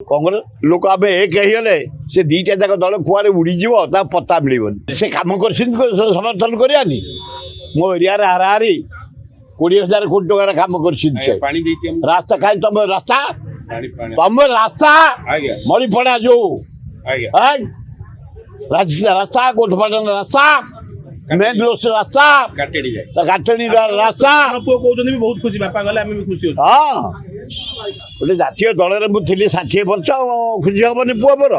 कांग्रेस लोक आम एक होगले से दीटा जाक दल कुआड़े उड़ीज पत्ता मिलबन से कम कर समर्थन करानी मो एरिया हाराहारी 20,000 कोटी टकर कम कर रास्ता कहीं तुम रास्ता तुम रास्ता मणिपड़ा जो रास्ता गोठपाटन रास्ता मेन रोड रास्ता काटेडी रास्ता बहुत खुशी बापा गले आम भी खुशी हाँ गोटे जातीय दल में मुझे 60 वर्ष खुशी हेनी पुआ मोर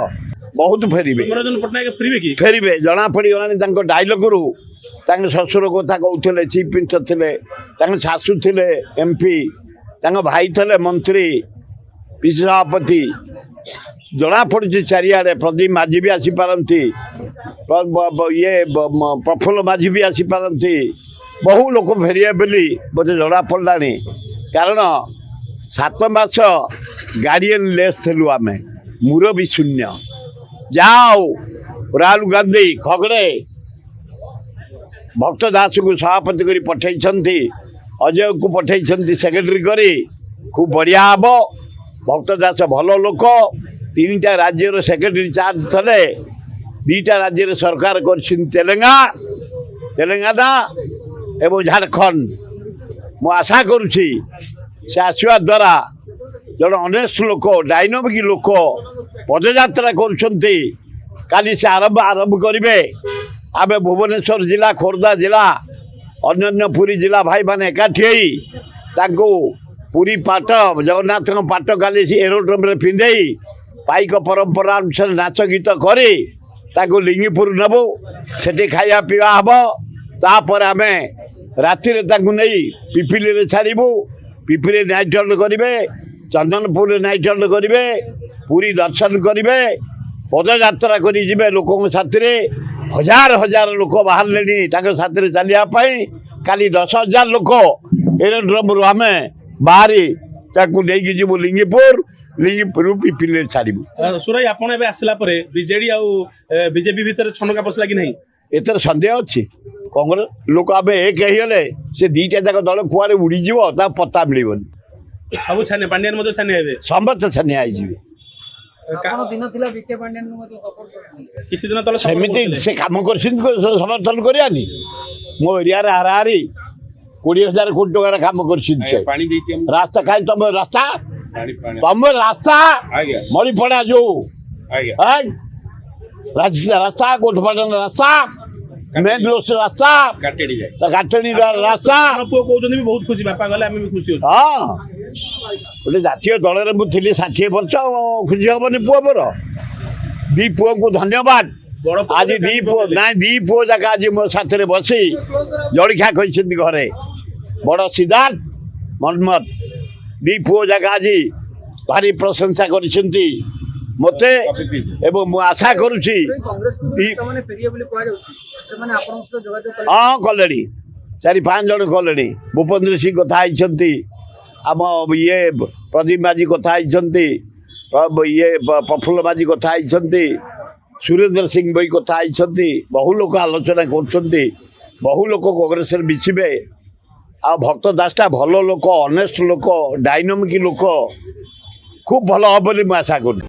बहुत फेरे पट्टनायक फेरबे कि फेरे जना पड़गला डायलग रू शशुर कथा कहते चीफ मिनिस्टर थे शाशु थे एमपी भाई थे मंत्री पिसी सभापति जना पड़ी चारिड़े प्रदीप माझी भी आसीपारती ये प्रफुल्ल माझी भी आसीपारती बहु लोक फेरिए बोली बोधे जना पड़ा कारण 7 मास गार्डियन लेस थलु आम मुरबी शून्य जाओ राहुल गांधी खगड़े भक्त दास को सभापति कर पठे अजय को पठे सेक्रेटरी करी खूब बढ़िया हम भक्त दास भल लोक 3टा राज्यर सेक्रेटरी चार्ज थे 2टा राज्य सरकार कर तेलंगाना एवं झारखंड मु आशा करुँची से आसवा द्वारा जन अनेस्ट लोक डायनामिक लोक पदयात्रा करी से आरंभ करेंगे आम भुवनेश्वर जिला खोर्धा जिला अन्य पुरी जिला भाई मैंने एकाठी पुरी पाट जगन्नाथ पाट काली एरोड्रम पिंधे पाइक परंपरा अनुसार नाच गीत करी लिंगीपुर नबू से खाया पीवा हम तापर आम राति नहीं पिपिली छाड़ू पिपिली नाइट हल्ट करेंगे चंदनपुर नाइट हल्ट करेंगे पुरी दर्शन करेंगे पदयात्रा करेंगे लोक साथ हजार हजार लोक बाहर साथ चलिए काली 10,000 लोक एरोड्रम रू आम बाहरी नहीं जीव लिंगीपुर पिपिली छाड़ू सुरई आपन एबे आसला परे बीजेडी आ बीजेपी भीतर छनका पसला कि नहीं एतर संदेह अच्छी कांग्रेस लोक आम एक होगले से 2टा जाक दल कुआड़े उड़ीज पत्ता मिलबन सब छाने पांड्यान मधे छाने हेबे समस्त छाने आईजिबे किसी दिन तले सेमिति से काम कर समर्थन करानी मो एरिया हाराहारी 20,000 कोटी टकर कम कर रास्ता कहीं तुम रास्ता तुम रास्ता मणिपड़ा जो रास्ता गोठपाटन रास्ता मेन रोड रास्ता काटेडी रास्ता बहुत खुशी बापा गले आम भी खुशी हाँ गोटे जातीय दल में मुझे 60 वर्ष खुशी हेनी पुआ मोर दी पुओ को धन्यवाद आज दी पुओ जाक आज मो साथ बसी जलिखा कहते घरे बड़ सिद्धार्थ मोहम्मद दी पुओ जाक आज भारी प्रशंसा कर मते एवं मु आशा करुँची हाँ कले 4-5 जन कले भूपेन्द्र सिंह कथा आम ये प्रदीप माझी कथा ये प्रफुल्ल माझी कथा सुरेंद्र सिंह भाई कथा बहु लोक आलोचना कर बहु लोक कांग्रेस मिसबे आ भक्त दासटा भल लोक अनेस्ट लोक डायनामिक लोक खूब भल हम बोली आशा करूँ।